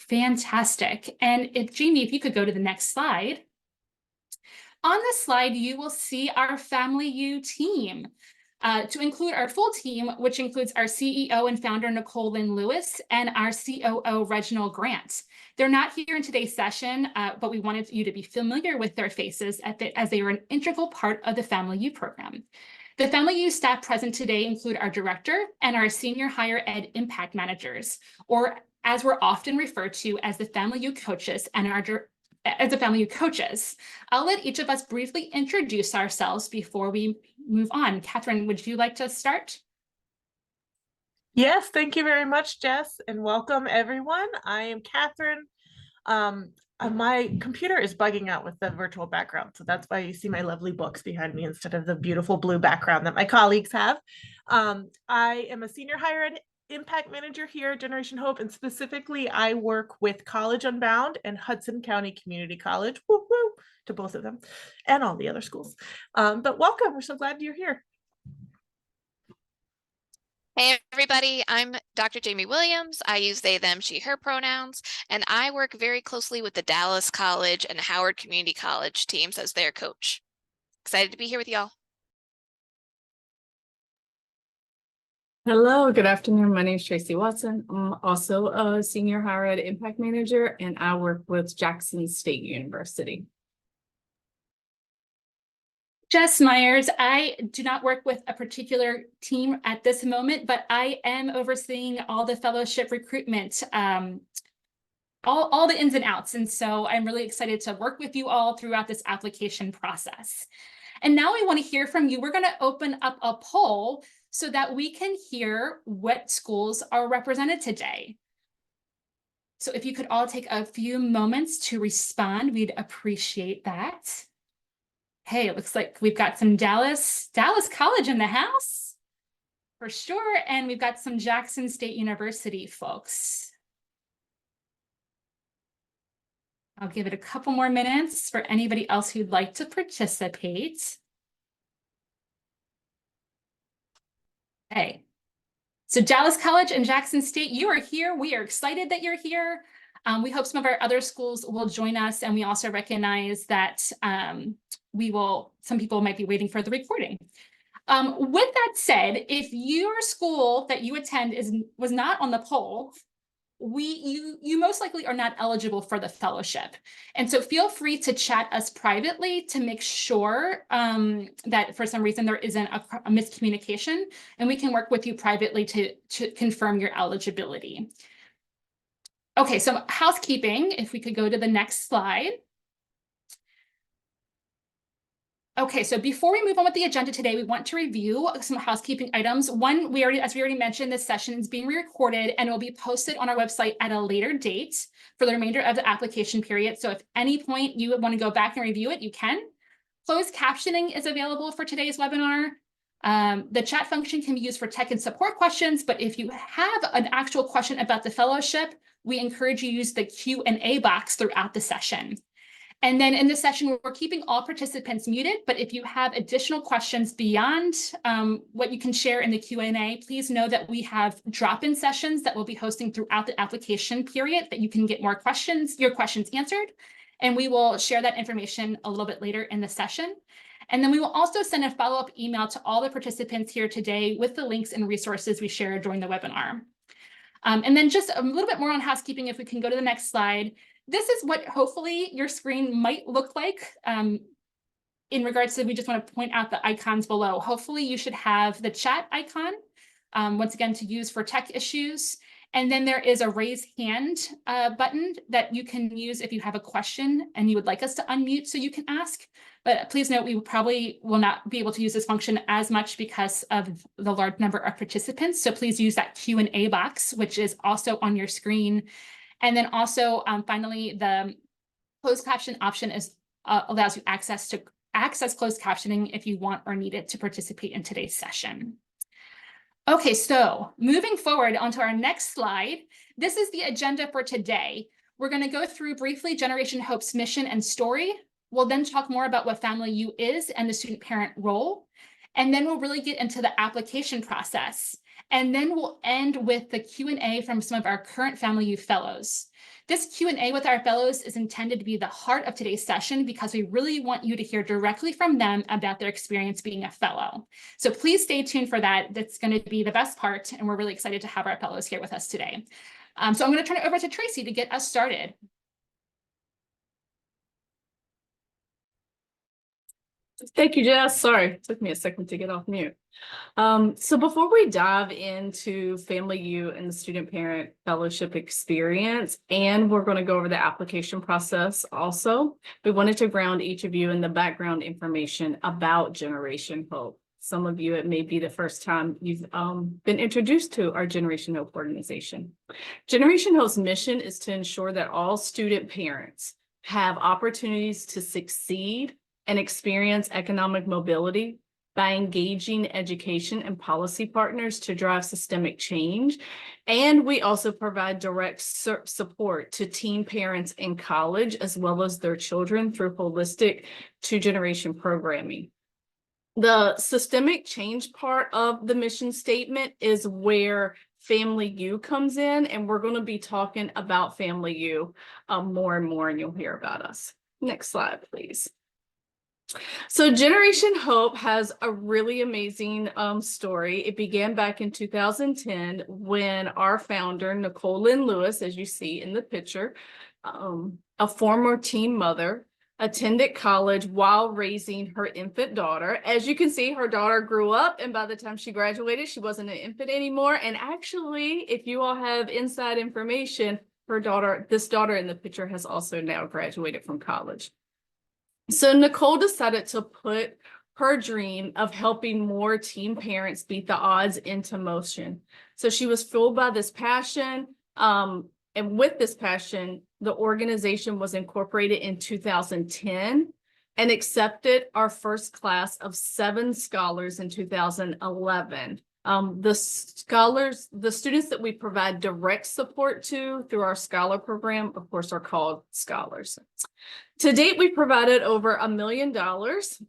Fantastic. And Jamie, if you could go to the next slide. On this slide, you will see our FamilyU team. To include our full team, which includes our CEO and founder, Nicole Lynn Lewis, and our COO, Reginald Grant. They're not here in today's session, but we wanted you to be familiar with their faces as they were an integral part of the FamilyU program. The FamilyU staff present today include our director and our senior higher ed impact managers, or as we're often referred to as the FamilyU coaches and as the FamilyU coaches. I'll let each of us briefly introduce ourselves before we move on. Catherine, would you like to start? Yes, thank you very much, Jess, and welcome everyone. I am Catherine. My computer is bugging out with the virtual background, so that's why you see my lovely books behind me instead of the beautiful blue background that my colleagues have. I am a senior higher ed impact manager here at Generation Hope, and specifically I work with College Unbound and Hudson County Community College, woo woo, to both of them and all the other schools. But welcome, we're so glad you're here. Hey everybody, I'm Dr. Jamie Williams. I use they, them, she, her pronouns, and I work very closely with the Dallas College and Howard Community College teams as their coach. Excited to be here with y'all. Hello, good afternoon. My name is Tracy Watson. I'm also a senior higher ed impact manager, and I work with Jackson State University. Jess Myers. I do not work with a particular team at this moment, but I am overseeing all the fellowship recruitment, all the ins and outs. And so I'm really excited to work with you all throughout this application process. And now we want to hear from you. We're going to open up a poll so that we can hear what schools are represented today. So if you could all take a few moments to respond, we'd appreciate that. Hey, it looks like we've got some Dallas College in the house, for sure. And we've got some Jackson State University folks. I'll give it a couple more minutes for anybody else who'd like to participate. Hey, so Dallas College and Jackson State, you are here. We are excited that you're here. We hope some of our other schools will join us, and we also recognize that some people might be waiting for the recording. With that said, if your school that you attend was not on the poll, you most likely are not eligible for the fellowship. And so feel free to chat us privately to make sure that for some reason there isn't a miscommunication, and we can work with you privately to confirm your eligibility. Okay, so housekeeping, if we could go to the next slide. Okay, so before we move on with the agenda today, we want to review some housekeeping items. One, as we already mentioned, this session is being recorded and will be posted on our website at a later date for the remainder of the application period. So if any point you would want to go back and review it, you can. Closed captioning is available for today's webinar. The chat function can be used for tech and support questions, but if you have an actual question about the fellowship, we encourage you to use the Q&A box throughout the session. And then in this session, we're keeping all participants muted, but if you have additional questions beyond what you can share in the Q&A, please know that we have drop-in sessions that we'll be hosting throughout the application period that you can get your questions answered. And we will share that information a little bit later in the session. And then we will also send a follow-up email to all the participants here today with the links and resources we shared during the webinar. And then just a little bit more on housekeeping, if we can go to the next slide. This is what hopefully your screen might look like in regards to, we just want to point out the icons below. Hopefully you should have the chat icon, once again, to use for tech issues. And then there is a raise hand button that you can use if you have a question and you would like us to unmute so you can ask. But please note, we probably will not be able to use this function as much because of the large number of participants. So please use that Q&A box, which is also on your screen. And then also, finally, the closed caption option allows you access closed captioning if you want or need it to participate in today's session. Okay, so moving forward onto our next slide, this is the agenda for today. We're going to go through briefly Generation Hope's mission and story. We'll then talk more about what FamilyU is and the student parent role. And then we'll really get into the application process. And then we'll end with the Q&A from some of our current FamilyU fellows. This Q&A with our fellows is intended to be the heart of today's session because we really want you to hear directly from them about their experience being a fellow. So please stay tuned for that. That's going to be the best part, and we're really excited to have our fellows here with us today. So I'm going to turn it over to Tracy to get us started. Thank you, Jess. Sorry, it took me a second to get off mute. So before we dive into FamilyU and the Student Parent Fellowship experience, and we're going to go over the application process also, we wanted to ground each of you in the background information about Generation Hope. Some of you, it may be the first time you've been introduced to our Generation Hope organization. Generation Hope's mission is to ensure that all student parents have opportunities to succeed and experience economic mobility by engaging education and policy partners to drive systemic change. And we also provide direct support to teen parents in college, as well as their children, through holistic two-generation programming. The systemic change part of the mission statement is where FamilyU comes in, and we're going to be talking about FamilyU more and more, and you'll hear about us. Next slide, please. So Generation Hope has a really amazing story. It began back in 2010 when our founder, Nicole Lynn Lewis, as you see in the picture, a former teen mother, attended college while raising her infant daughter. As you can see, her daughter grew up, and by the time she graduated, she wasn't an infant anymore. And actually, if you all have inside information, this daughter in the picture has also now graduated from college. So Nicole decided to put her dream of helping more teen parents beat the odds into motion. So she was fueled by this passion. And with this passion, the organization was incorporated in 2010 and accepted our first class of 7 scholars in 2011. The students that we provide direct support to through our scholar program, of course, are called scholars. To date, we provided over $1 million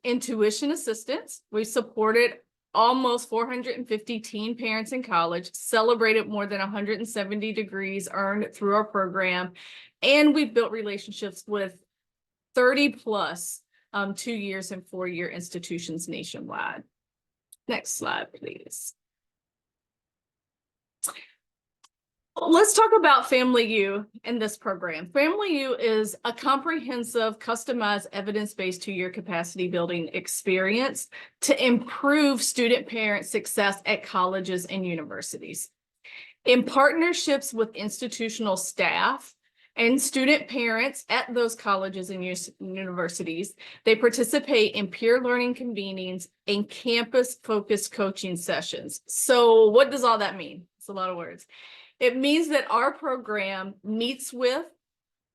in tuition assistance. We supported almost 450 teen parents in college, celebrated more than 170 degrees earned through our program, and we built relationships with 30 plus 2-year and 4-year institutions nationwide. Next slide, please. Let's talk about FamilyU in this program. FamilyU is a comprehensive, customized, evidence-based 2-year capacity building experience to improve student parent success at colleges and universities. In partnerships with institutional staff and student parents at those colleges and universities, they participate in peer learning convenings and campus-focused coaching sessions. So what does all that mean? It's a lot of words. It means that our program meets with,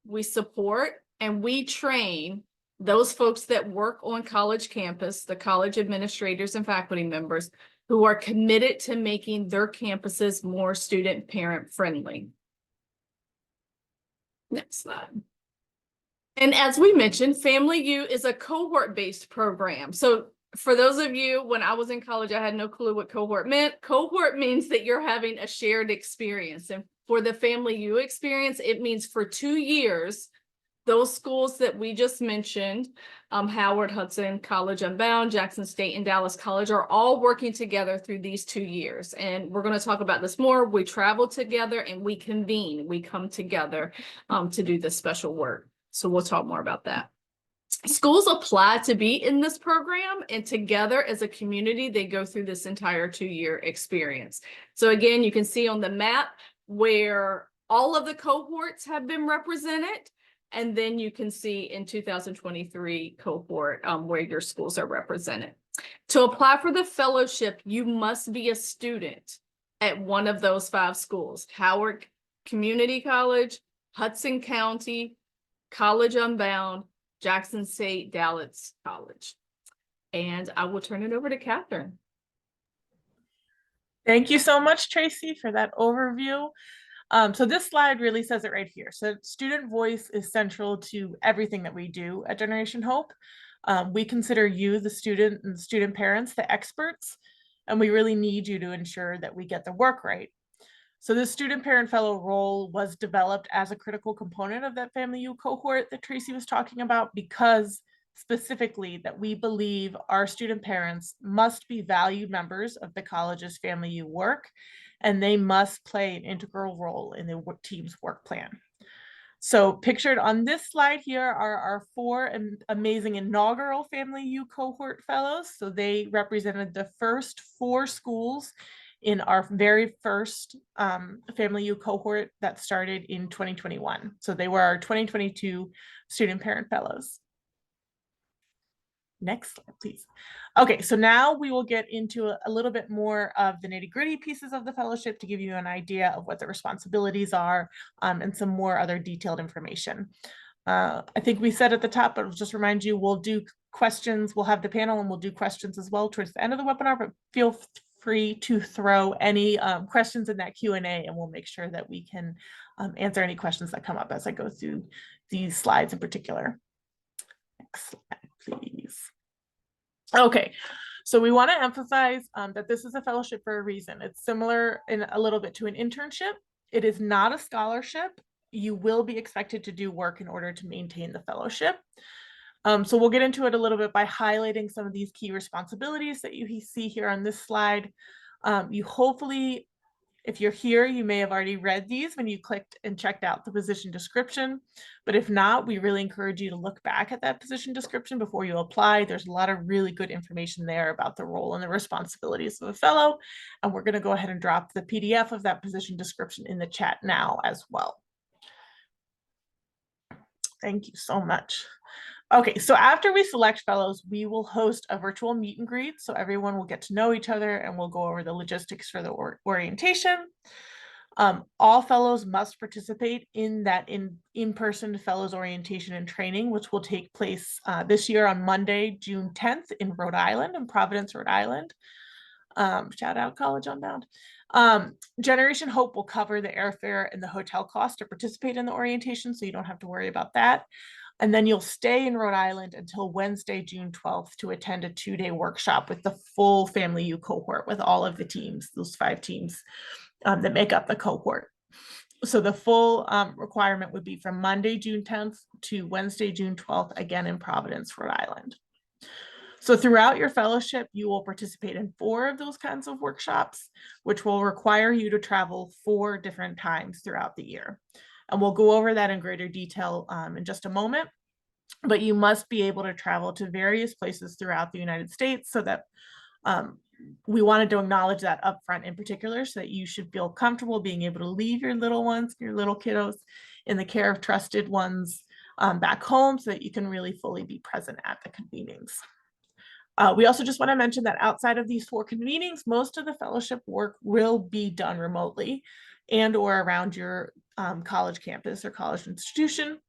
we support, and we train those folks that work on college campus, the college administrators and faculty members who are committed to making their campuses more student parent friendly. Next slide. And as we mentioned, FamilyU is a cohort-based program. So for those of you, when I was in college, I had no clue what cohort meant. Cohort means that you're having a shared experience. And for the FamilyU experience, it means for 2 years, those schools that we just mentioned, Howard, Hudson College, Unbound, Jackson State, and Dallas College are all working together through these 2 years. And we're going to talk about this more. We travel together and we convene. We come together to do this special work. So we'll talk more about that. Schools apply to be in this program, and together as a community, they go through this entire 2-year experience. So again, you can see on the map where all of the cohorts have been represented. And then you can see in 2023 cohort where your schools are represented. To apply for the fellowship, you must be a student at one of those 5 schools: Howard Community College, Hudson County, College Unbound, Jackson State, Dallas College. And I will turn it over to Catherine. Thank you so much, Tracy, for that overview. So this slide really says it right here. So student voice is central to everything that we do at Generation Hope. We consider you, the student, and student parents, the experts. and we really need you to ensure that we get the work right. So this student parent fellow role was developed as a critical component of that FamilyU cohort that Tracy was talking about, because specifically that we believe our student parents must be valued members of the college's FamilyU work, and they must play an integral role in the team's work plan. So pictured on this slide here are our 4 amazing inaugural FamilyU cohort fellows. So they represented the first 4 schools in our very first FamilyU cohort that started in 2021. So they were our 2022 student parent fellows. Next slide, please. Okay, so now we will get into a little bit more of the nitty-gritty pieces of the fellowship to give you an idea of what the responsibilities are, and some more other detailed information. I think we said at the top, but I'll just remind you, we'll do questions. We'll have the panel and we'll do questions as well towards the end of the webinar, but feel free to throw any questions in that Q&A, and we'll make sure that we can answer any questions that come up as I go through these slides in particular. Next slide, please. Okay, so we want to emphasize that this is a fellowship for a reason. It's similar in a little bit to an internship. It is not a scholarship. You will be expected to do work in order to maintain the fellowship. So we'll get into it a little bit by highlighting some of these key responsibilities that you see here on this slide. You hopefully, if you're here, you may have already read these when you clicked and checked out the position description. But if not, we really encourage you to look back at that position description before you apply. There's a lot of really good information there about the role and the responsibilities of a fellow. And we're going to go ahead and drop the PDF of that position description in the chat now as well. Thank you so much. Okay, so after we select fellows, we will host a virtual meet and greet. So everyone will get to know each other, and we'll go over the logistics for the orientation. All fellows must participate in that in-person fellows orientation and training, which will take place this year on Monday, June 10th in Rhode Island, in Providence, Rhode Island. Shout out College Unbound. Generation Hope will cover the airfare and the hotel cost to participate in the orientation, so you don't have to worry about that. And then you'll stay in Rhode Island until Wednesday, June 12th to attend a 2-day workshop with the full FamilyU cohort, with all of the teams, those 5 teams that make up the cohort. So the full requirement would be from Monday, June 10th to Wednesday, June 12th, again in Providence, Rhode Island. So throughout your fellowship, you will participate in 4 of those kinds of workshops, which will require you to travel 4 different times throughout the year. And we'll go over that in greater detail in just a moment. But you must be able to travel to various places throughout the United States, so that we wanted to acknowledge that upfront in particular, so that you should feel comfortable being able to leave your little ones, your little kiddos, in the care of trusted ones back home, so that you can really fully be present at the convenings. We also just want to mention that outside of these 4 convenings, most of the fellowship work will be done remotely and or around your college campus or college institution.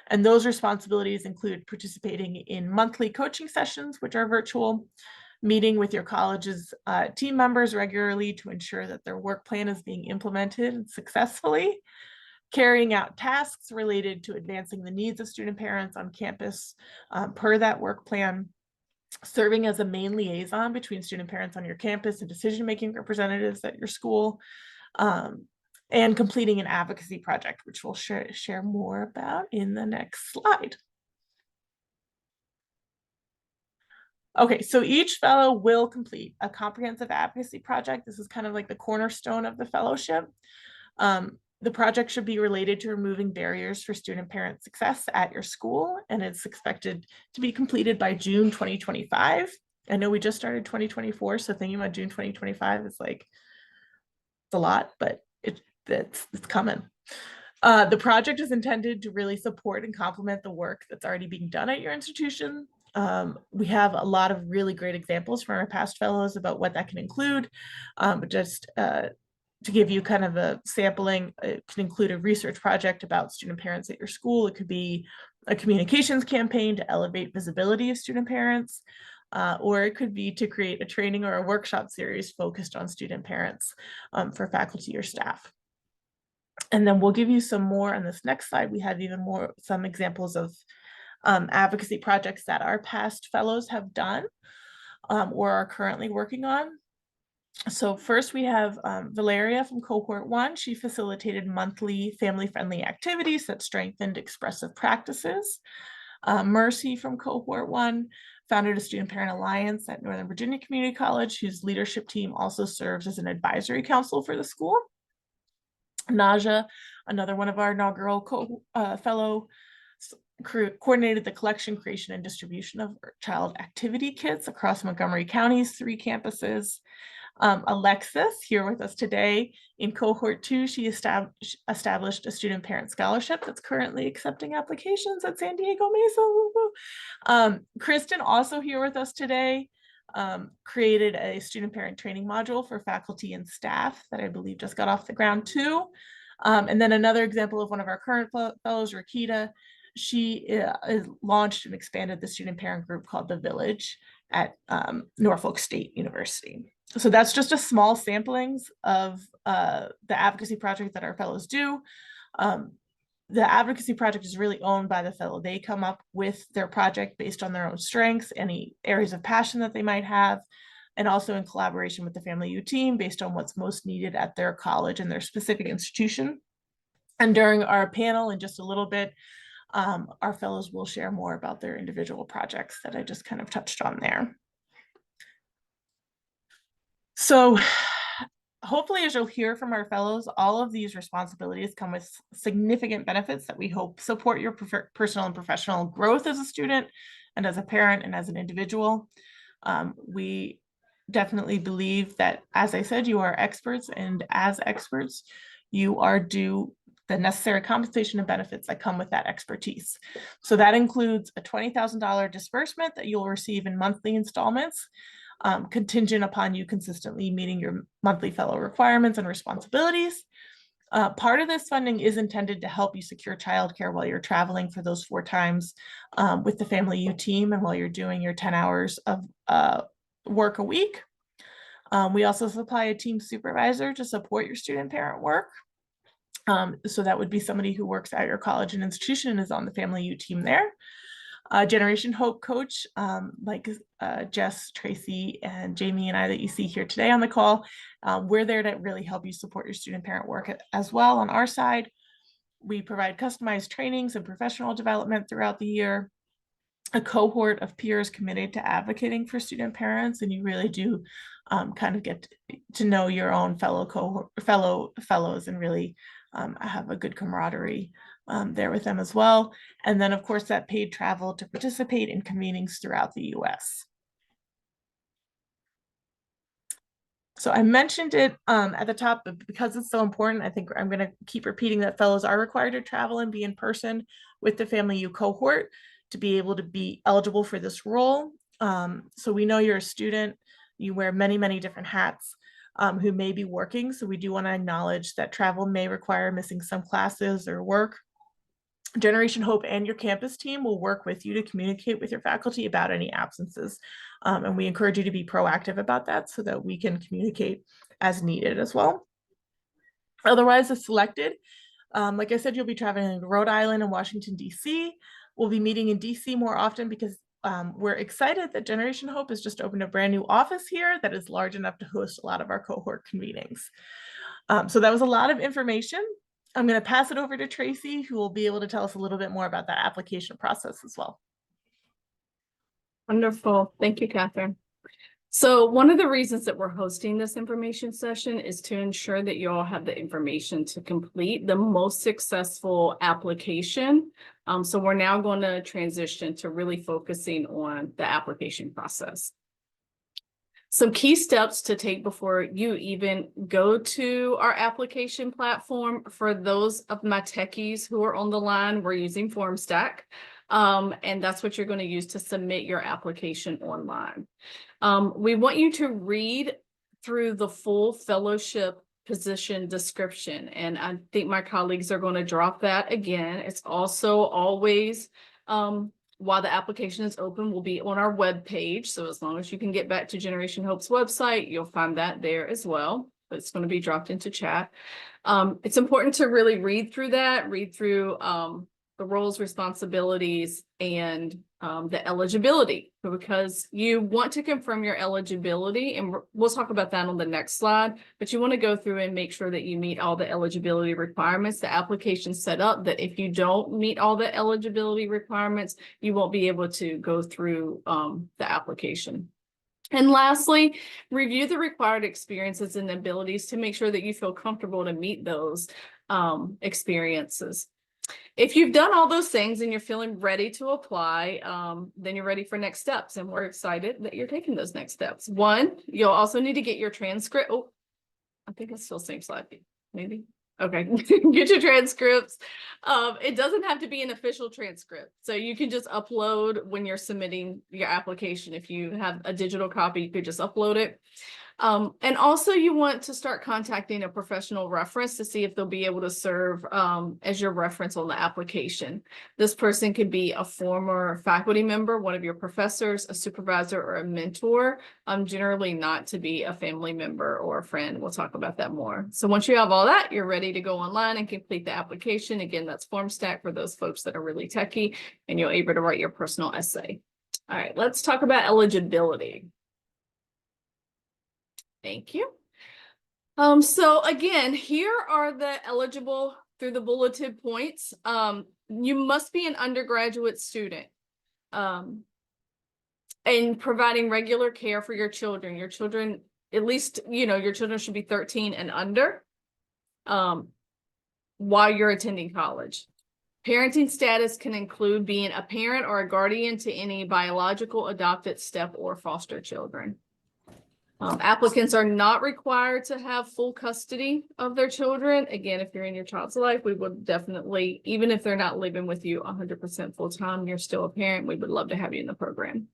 And those responsibilities include participating in monthly coaching sessions, which are virtual, meeting with your college's team members regularly to ensure that their work plan is being implemented successfully, carrying out tasks related to advancing the needs of student parents on campus per that work plan, serving as a main liaison between student parents on your campus and decision-making representatives at your school, and completing an advocacy project, which we'll share more about in the next slide. Okay, so each fellow will complete a comprehensive advocacy project. This is kind of like the cornerstone of the fellowship. The project should be related to removing barriers for student parent success at your school, and it's expected to be completed by June 2025. I know we just started 2024, so thinking about June 2025 is like, it's a lot, but it's coming. The project is intended to really support and complement the work that's already being done at your institution. We have a lot of really great examples from our past fellows about what that can include. But just to give you kind of a sampling, it can include a research project about student parents at your school. It could be a communications campaign to elevate visibility of student parents. Or it could be to create a training or a workshop series focused on student parents for faculty or staff. And then we'll give you some more on this next slide. We have even more, some examples of advocacy projects that our past fellows have done or are currently working on. So first we have Valeria from cohort 1. She facilitated monthly family-friendly activities that strengthened expressive practices. Mercy from cohort 1 founded a student parent alliance at Northern Virginia Community College, whose leadership team also serves as an advisory council for the school. Naja, another one of our inaugural fellow, coordinated the collection, creation, and distribution of child activity kits across Montgomery County's 3 campuses. Alexis, here with us today in cohort 2, she established a student parent scholarship that's currently accepting applications at San Diego Mesa. Kristen, also here with us today, created a student parent training module for faculty and staff that I believe just got off the ground too. And then another example of one of our current fellows, Rakita, she launched and expanded the student parent group called The Village at Norfolk State University. So that's just a small samplings of the advocacy project that our fellows do. The advocacy project is really owned by the fellow. They come up with their project based on their own strengths, any areas of passion that they might have, and also in collaboration with the FamilyU team based on what's most needed at their college and their specific institution. And during our panel in just a little bit, our fellows will share more about their individual projects that I just kind of touched on there. So hopefully, as you'll hear from our fellows, all of these responsibilities come with significant benefits that we hope support your personal and professional growth as a student and as a parent and as an individual. We definitely believe that, as I said, you are experts, and as experts, you are due the necessary compensation and benefits that come with that expertise. So that includes a $20,000 disbursement that you'll receive in monthly installments, contingent upon you consistently meeting your monthly fellow requirements and responsibilities. Part of this funding is intended to help you secure childcare while you're traveling for those 4 times with the FamilyU team and while you're doing your 10 hours of work a week. We also supply a team supervisor to support your student parent work. So that would be somebody who works at your college and institution and is on the FamilyU team there. Generation Hope coach, like Jess, Tracy, and Jamie and I that you see here today on the call. We're there to really help you support your student parent work as well. On our side, we provide customized trainings and professional development throughout the year, a cohort of peers committed to advocating for student parents, and you really do kind of get to know your own fellows and really have a good camaraderie there with them as well. And then of course that paid travel to participate in convenings throughout the US. So I mentioned it at the top, but because it's so important, I think I'm going to keep repeating that fellows are required to travel and be in person with the FamilyU cohort to be able to be eligible for this role. So we know you're a student, you wear many, many different hats who may be working. So we do want to acknowledge that travel may require missing some classes or work. Generation Hope and your campus team will work with you to communicate with your faculty about any absences. And we encourage you to be proactive about that so that we can communicate as needed as well. Otherwise, if selected, like I said, you'll be traveling to Rhode Island and Washington, DC. We'll be meeting in DC more often because we're excited that Generation Hope has just opened a brand new office here that is large enough to host a lot of our cohort convenings. So that was a lot of information. I'm going to pass it over to Tracy, who will be able to tell us a little bit more about that application process as well. Wonderful. Thank you, Catherine. So one of the reasons that we're hosting this information session is to ensure that you all have the information to complete the most successful application. So we're now going to transition to really focusing on the application process. Some key steps to take before you even go to our application platform. For those of my techies who are on the line, we're using FormStack. And that's what you're going to use to submit your application online. We want you to read through the full fellowship position description, and I think my colleagues are going to drop that again. It's also always, while the application is open, will be on our webpage. So as long as you can get back to Generation Hope's website, you'll find that there as well. But it's going to be dropped into chat. It's important to really read through that, the roles, responsibilities, and the eligibility, because you want to confirm your eligibility, and we'll talk about that on the next slide, but you want to go through and make sure that you meet all the eligibility requirements. The application set up that if you don't meet all the eligibility requirements, you won't be able to go through the application. And lastly, review the required experiences and abilities to make sure that you feel comfortable to meet those experiences. If you've done all those things and you're feeling ready to apply, then you're ready for next steps. And we're excited that you're taking those next steps. One, you'll also need to get your transcript. Oh, I think it's still same slide, maybe. Okay, get your transcripts. It doesn't have to be an official transcript. So you can just upload when you're submitting your application. If you have a digital copy, you could just upload it. And also you want to start contacting a professional reference to see if they'll be able to serve as your reference on the application. This person could be a former faculty member, one of your professors, a supervisor, or a mentor. Generally not to be a family member or a friend. We'll talk about that more. So once you have all that, you're ready to go online and complete the application. Again, that's FormStack for those folks that are really techie, and you're able to write your personal essay. All right, let's talk about eligibility. Thank you. So again, here are the eligible through the bulleted points. You must be an undergraduate student and providing regular care for your children. Your children, at least, your children should be 13 and under while you're attending college. Parenting status can include being a parent or a guardian to any biological, adopted, step, or foster children. Applicants are not required to have full custody of their children. Again, if you're in your child's life, we would definitely, even if they're not living with you 100% full time, you're still a parent, we would love to have you in the program.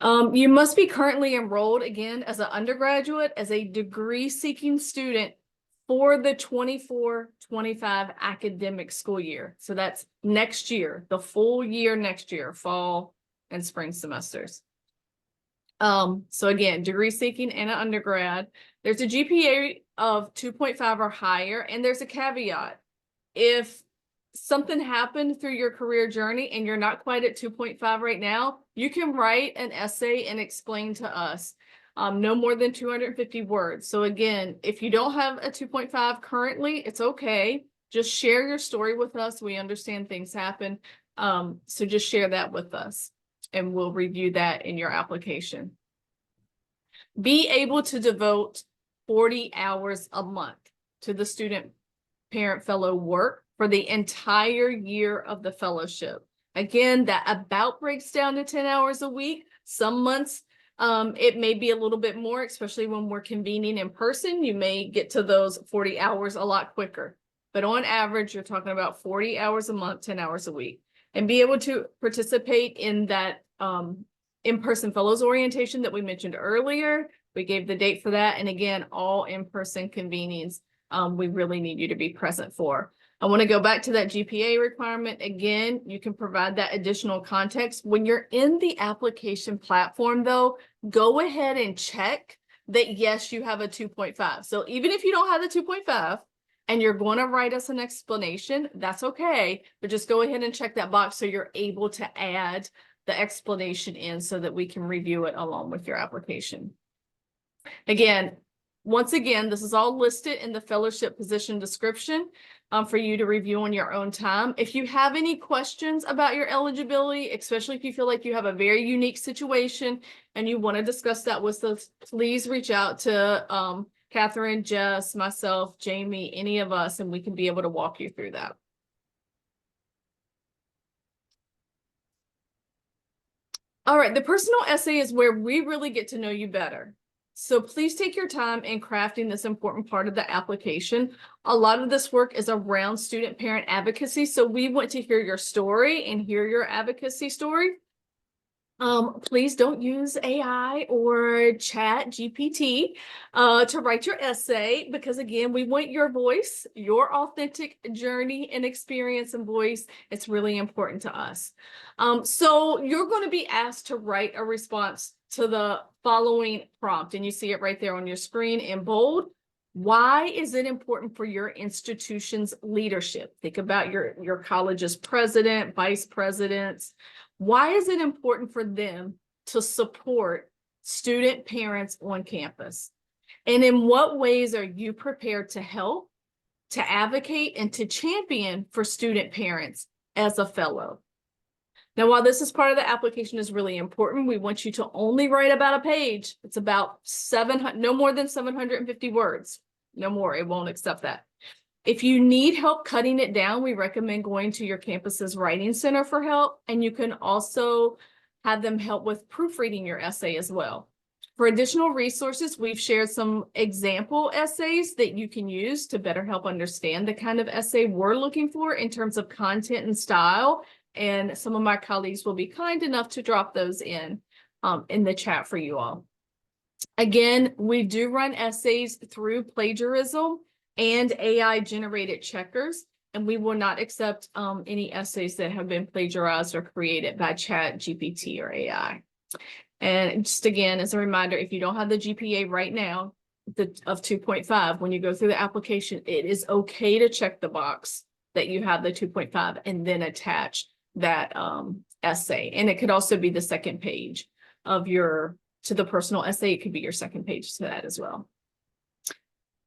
You must be currently enrolled, again, as an undergraduate, as a degree-seeking student for the 24-25 academic school year. So that's next year, the full year next year, fall and spring semesters. So again, degree seeking and an undergrad. There's a GPA of 2.5 or higher, and there's a caveat. If something happened through your career journey and you're not quite at 2.5 right now, you can write an essay and explain to us. No more than 250 words. So again, if you don't have a 2.5 currently, it's okay. Just share your story with us. We understand things happen. So just share that with us, and we'll review that in your application. Be able to devote 40 hours a month to the student parent fellow work for the entire year of the fellowship. Again, that about breaks down to 10 hours a week. Some months it may be a little bit more, especially when we're convening in person. You may get to those 40 hours a lot quicker. But on average, you're talking about 40 hours a month, 10 hours a week. And be able to participate in that in-person fellows orientation that we mentioned earlier. We gave the date for that. And again, all in-person convenings, we really need you to be present for. I want to go back to that GPA requirement. Again, you can provide that additional context. When you're in the application platform, though, go ahead and check that, yes, you have a 2.5. So even if you don't have the 2.5 and you're going to write us an explanation, that's okay. But just go ahead and check that box so you're able to add the explanation in so that we can review it along with your application. Again, once again, this is all listed in the fellowship position description for you to review on your own time. If you have any questions about your eligibility, especially if you feel like you have a very unique situation and you want to discuss that with us, please reach out to Catherine, Jess, myself, Jamie, any of us, and we can be able to walk you through that. All right, the personal essay is where we really get to know you better. So please take your time in crafting this important part of the application. A lot of this work is around student parent advocacy. So we want to hear your story and hear your advocacy story. Please don't use AI or Chat GPT to write your essay, because again, we want your voice, your authentic journey and experience and voice. It's really important to us. So you're going to be asked to write a response to the following prompt, and you see it right there on your screen in bold. Why is it important for your institution's leadership? Think about your college's president, vice presidents. Why is it important for them to support student parents on campus? And in what ways are you prepared to help, to advocate, and to champion for student parents as a fellow? Now, while this is part of the application is really important, we want you to only write about a page. It's about no more than 750 words. No more, it won't accept that. If you need help cutting it down, we recommend going to your campus's writing center for help. And you can also have them help with proofreading your essay as well. For additional resources, we've shared some example essays that you can use to better help understand the kind of essay we're looking for in terms of content and style. And some of my colleagues will be kind enough to drop those in the chat for you all. Again, we do run essays through plagiarism and AI generated checkers, and we will not accept any essays that have been plagiarized or created by Chat GPT or AI. And just again, as a reminder, if you don't have the GPA right now of 2.5, when you go through the application, it is okay to check the box that you have the 2.5 and then attach that essay. And it could also be the second page of to the personal essay. It could be your second page to that as well.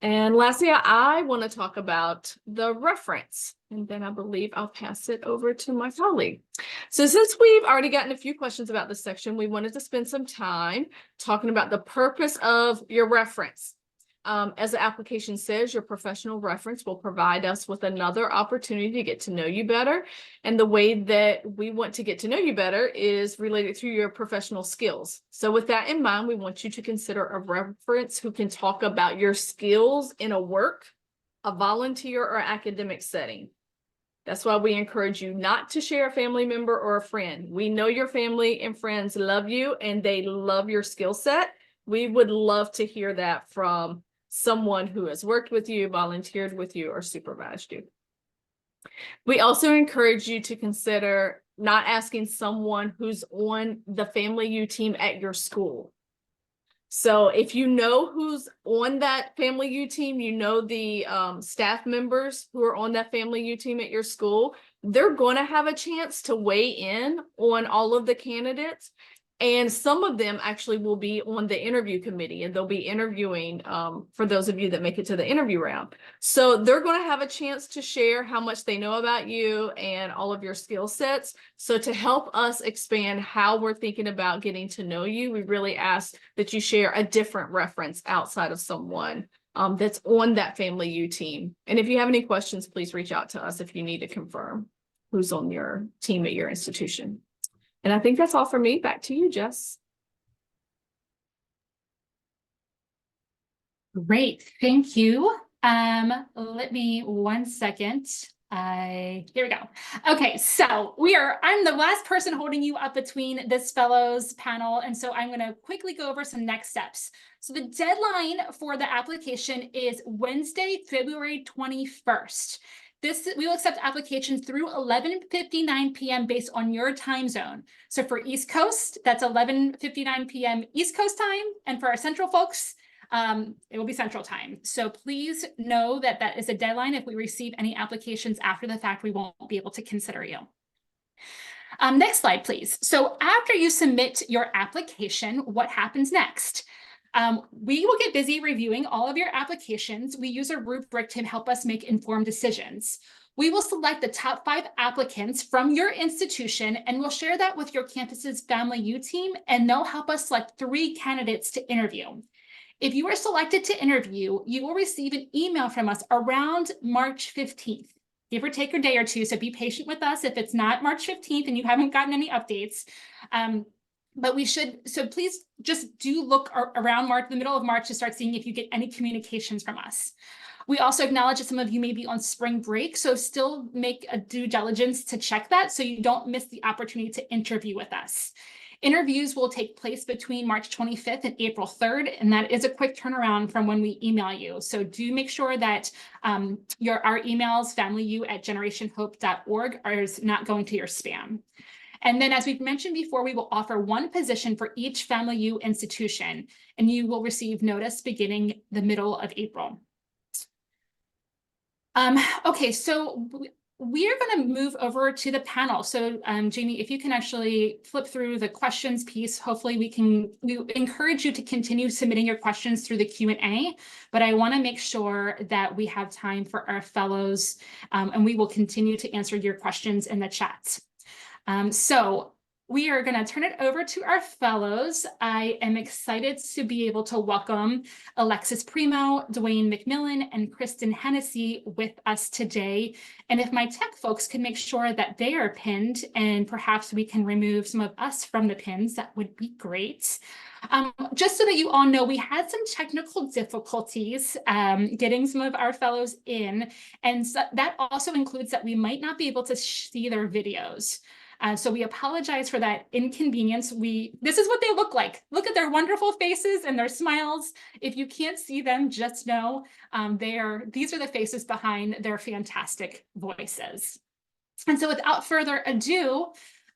And lastly, I want to talk about the reference, and then I believe I'll pass it over to my colleague. So since we've already gotten a few questions about this section, we wanted to spend some time talking about the purpose of your reference. As the application says, your professional reference will provide us with another opportunity to get to know you better. And the way that we want to get to know you better is related through your professional skills. So with that in mind, we want you to consider a reference who can talk about your skills in a work, a volunteer, or academic setting. That's why we encourage you not to share a family member or a friend. We know your family and friends love you and they love your skill set. We would love to hear that from someone who has worked with you, volunteered with you, or supervised you. We also encourage you to consider not asking someone who's on the FamilyU team at your school. So if you know who's on that FamilyU team, you know the staff members who are on that FamilyU team at your school, they're going to have a chance to weigh in on all of the candidates. And some of them actually will be on the interview committee, and they'll be interviewing for those of you that make it to the interview round. So they're going to have a chance to share how much they know about you and all of your skill sets. So to help us expand how we're thinking about getting to know you, we really ask that you share a different reference outside of someone that's on that FamilyU team. And if you have any questions, please reach out to us if you need to confirm who's on your team at your institution. And I think that's all for me. Back to you, Jess. Great, thank you. Let me 1 second. Here we go. Okay, so I'm the last person holding you up between this fellows panel. And so I'm gonna quickly go over some next steps. So the deadline for the application is Wednesday, February 21st. We will accept applications through 11:59 p.m. based on your time zone. So for East Coast, that's 11:59 p.m. East Coast time. And for our Central folks, it will be Central time. So please know that that is a deadline. If we receive any applications after the fact, we won't be able to consider you. Next slide, please. So after you submit your application, what happens next? We will get busy reviewing all of your applications. We use a rubric to help us make informed decisions. We will select the top 5 applicants from your institution, and we'll share that with your campus's FamilyU team, and they'll help us select 3 candidates to interview. If you are selected to interview, you will receive an email from us around March 15th. Give or take a day or two, so be patient with us if it's not March 15th and you haven't gotten any updates. But so please just do look around the middle of March to start seeing if you get any communications from us. We also acknowledge that some of you may be on spring break, so still make a due diligence to check that so you don't miss the opportunity to interview with us. Interviews will take place between March 25th and April 3rd, and that is a quick turnaround from when we email you. So do make sure that our emails, familyu@generationhope.org, are not going to your spam. And then, as we've mentioned before, we will offer 1 position for each FamilyU institution, and you will receive notice beginning the middle of April. Okay, so we are going to move over to the panel. So Jamie, if you can actually flip through the questions piece, hopefully we encourage you to continue submitting your questions through the Q&A, but I want to make sure that we have time for our fellows, and we will continue to answer your questions in the chat. So we are going to turn it over to our fellows. I am excited to be able to welcome Alexis Primo, Dwayne McMillan, and Kristen Hennessy with us today. And if my tech folks can make sure that they are pinned, and perhaps we can remove some of us from the pins, that would be great. Just so that you all know, we had some technical difficulties getting some of our fellows in, and so that also includes that we might not be able to see their videos. So we apologize for that inconvenience. This is what they look like. Look at their wonderful faces and their smiles. If you can't see them, just know these are the faces behind their fantastic voices. And so without further ado,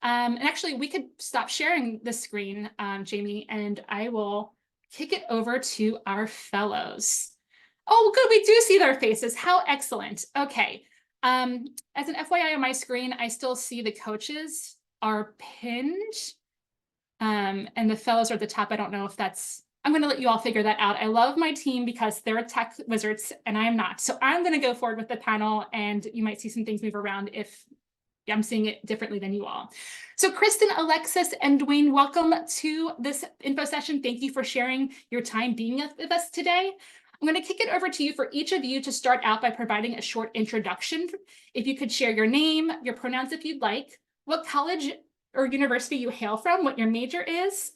and actually we could stop sharing the screen, Jamie, and I will kick it over to our fellows. Oh, good, we do see their faces. How excellent. Okay. As an FYI on my screen, I still see the coaches are pinned, and the fellows are at the top. I don't know if I'm going to let you all figure that out. I love my team because they're tech wizards and I am not. So I'm going to go forward with the panel, and you might see some things move around if I'm seeing it differently than you all. So Kristen, Alexis, and Dwayne, welcome to this info session. Thank you for sharing your time being with us today. I'm going to kick it over to you for each of you to start out by providing a short introduction. If you could share your name, your pronouns if you'd like, what college or university you hail from, what your major is,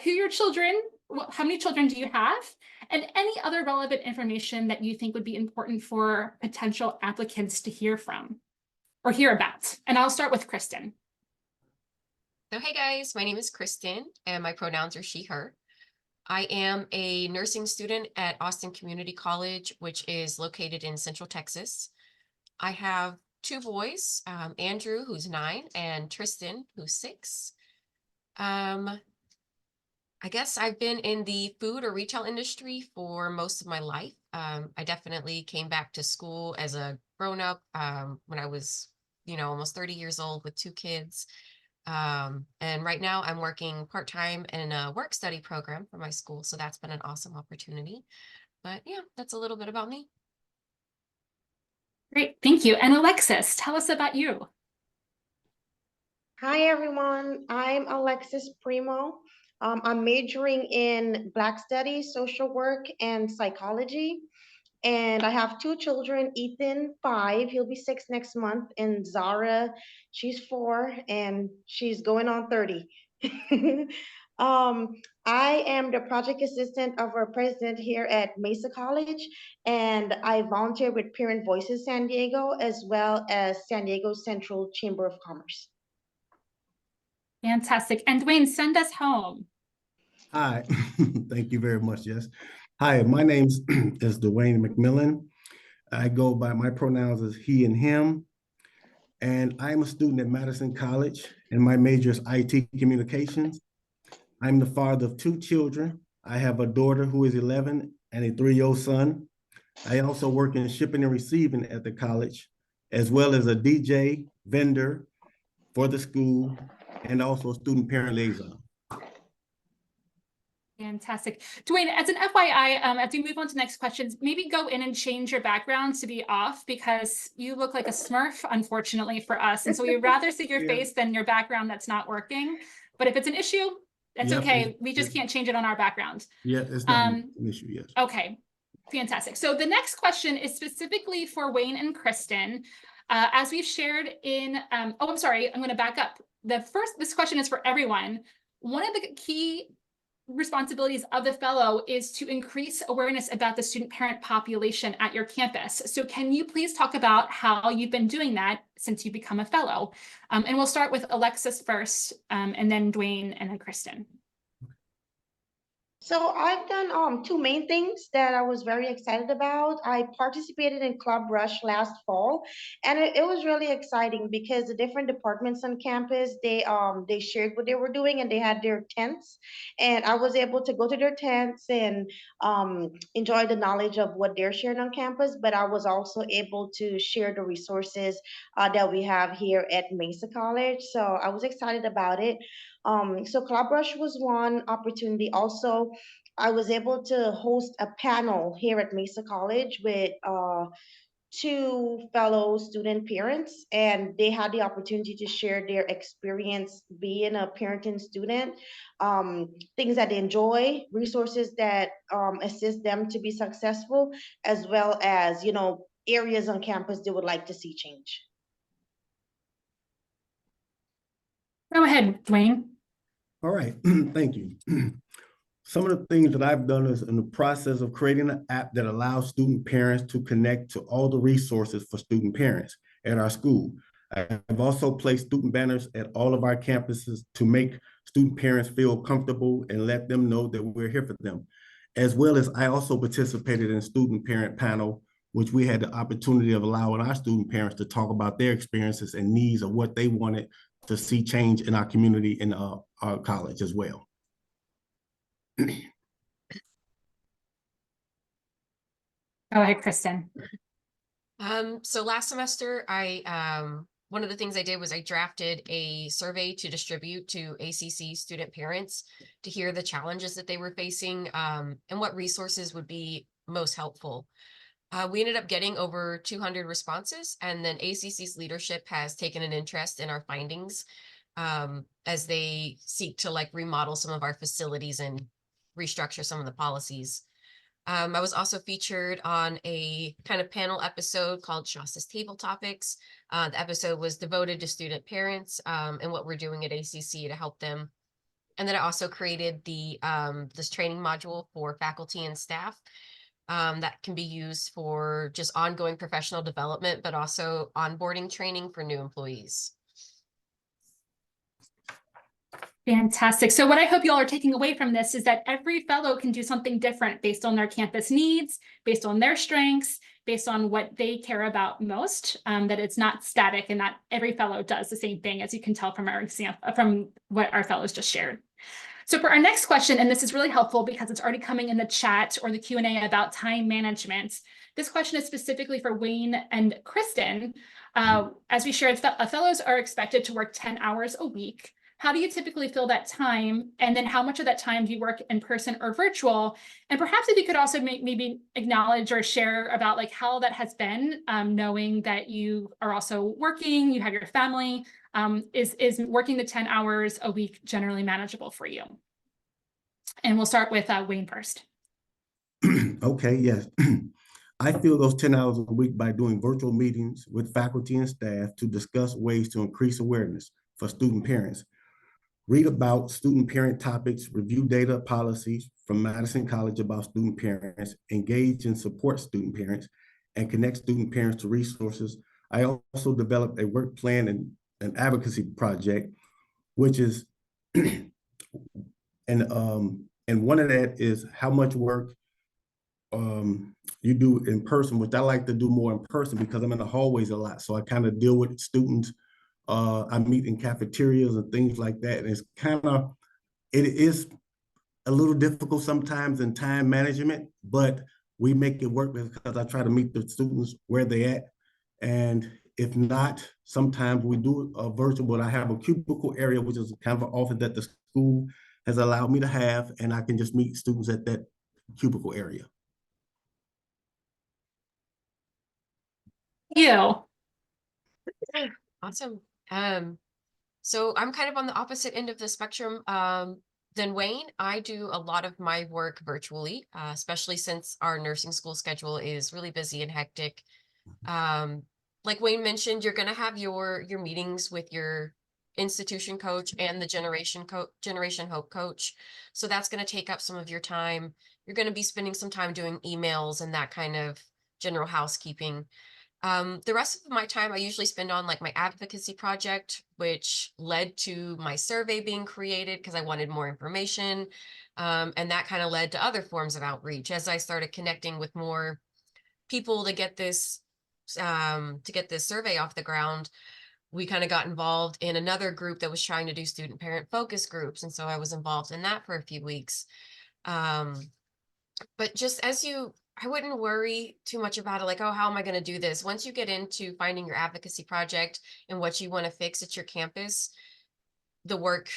who your children, how many children do you have, and any other relevant information that you think would be important for potential applicants to hear from or hear about. And I'll start with Kristen. So hey guys, my name is Kristen and my pronouns are she, her. I am a nursing student at Hudson Community College, which is located in Central Texas. I have two boys, Andrew, who's 9, and Tristan, who's 6. I guess I've been in the food or retail industry for most of my life. I definitely came back to school as a grown-up when I was, almost 30 years old with 2 kids. And right now I'm working part-time in a work study program for my school. So that's been an awesome opportunity. But yeah, that's a little bit about me. Great, thank you. And Alexis, tell us about you. Hi, everyone. I'm Alexis Primo. I'm majoring in Black Studies, social work, and psychology. And I have 2 children, Ethan, 5, he'll be 6 next month, and Zara, she's 4, and she's going on 30. I am the project assistant of our president here at Mesa College, and I volunteer with Parent Voices San Diego, as well as San Diego Central Chamber of Commerce. Fantastic. And Dwayne, send us home. Hi, thank you very much, Jess. Hi, my name is Dwayne McMillan. I go by my pronouns as he and him, and I'm a student at Madison College, and my major is IT communications. I'm the father of 2 children. I have a daughter who is 11 and a 3-year-old son. I also work in shipping and receiving at the college, as well as a DJ, vendor for the school, and also a student parent liaison. Fantastic. Dwayne, as an FYI, as we move on to next questions, maybe go in and change your background to be off because you look like a Smurf, unfortunately for us. And so we'd rather see your face than your background that's not working. But if it's an issue, that's okay. We just can't change it on our background. Yeah, it's not an issue, yes. Okay, fantastic. So the next question is specifically for Wayne and Kristen. As we've shared in, I'm sorry, I'm going to back up. This question is for everyone. One of the key responsibilities of the fellow is to increase awareness about the student parent population at your campus. So can you please talk about how you've been doing that since you become a fellow? And we'll start with Alexis first, and then Dwayne, and then Kristen. So I've done two main things that I was very excited about. I participated in Club Rush last fall, and it was really exciting because the different departments on campus they shared what they were doing and they had their tents, and I was able to go to their tents and enjoy the knowledge of what they're sharing on campus. But I was also able to share the resources that we have here at Mesa College. So I was excited about it. So Club Rush was one opportunity. Also, I was able to host a panel here at Mesa College with two fellow student parents, and they had the opportunity to share their experience being a parent and student, things that they enjoy, resources that assist them to be successful, as well as, areas on campus they would like to see change. Go ahead, Dwayne. All right, thank you. Some of the things that I've done is in the process of creating an app that allows student parents to connect to all the resources for student parents at our school. I've also placed student banners at all of our campuses to make student parents feel comfortable and let them know that we're here for them. As well as I also participated in student parent panel, which we had the opportunity of allowing our student parents to talk about their experiences and needs of what they wanted to see change in our community and our college as well. Go ahead, Kristen. So last semester, one of the things I did was I drafted a survey to distribute to ACC student parents to hear the challenges that they were facing, and what resources would be most helpful. We ended up getting over 200 responses, and then ACC's leadership has taken an interest in our findings as they seek to remodel some of our facilities and restructure some of the policies. I was also featured on a kind of panel episode called Shasta's Table Topics. The episode was devoted to student parents and what we're doing at ACC to help them. And then I also created this training module for faculty and staff that can be used for just ongoing professional development, but also onboarding training for new employees. Fantastic. So what I hope you all are taking away from this is that every fellow can do something different based on their campus needs, based on their strengths, based on what they care about most, that it's not static and not every fellow does the same thing, as you can tell from our example, from what our fellows just shared. So for our next question, and this is really helpful because it's already coming in the chat or the Q&A about time management. This question is specifically for Wayne and Kristen. As we shared, fellows are expected to work 10 hours a week. How do you typically fill that time? And then how much of that time do you work in person or virtual? And perhaps if you could also maybe acknowledge or share about how that has been, knowing that you are also working, you have your family, is working the 10 hours a week generally manageable for you? And we'll start with Wayne first. Okay, yes. I fill those 10 hours a week by doing virtual meetings with faculty and staff to discuss ways to increase awareness for student parents. Read about student parent topics, review data policies from Madison College about student parents, engage and support student parents, and connect student parents to resources. I also developed a work plan and an advocacy project, which is, and one of that is how much work you do in person, which I like to do more in person because I'm in the hallways a lot. So I kind of deal with students. I meet in cafeterias and things like that. And it is a little difficult sometimes in time management, but we make it work because I try to meet the students where they're at. And if not, sometimes we do a virtual, but I have a cubicle area, which is kind of an office that the school has allowed me to have, and I can just meet students at that cubicle area. You. Awesome. So I'm kind of on the opposite end of the spectrum than Wayne. I do a lot of my work virtually, especially since our nursing school schedule is really busy and hectic. Like Wayne mentioned, you're going to have your meetings with your institution coach and the Generation Hope coach. So that's going to take up some of your time. You're going to be spending some time doing emails and that kind of general housekeeping. The rest of my time I usually spend on like my advocacy project, which led to my survey being created because I wanted more information. And that kind of led to other forms of outreach as I started connecting with more people to get this survey off the ground. We kind of got involved in another group that was trying to do student parent focus groups. And so I was involved in that for a few weeks. But just I wouldn't worry too much about it. Like, oh, how am I going to do this? Once you get into finding your advocacy project and what you want to fix at your campus, the work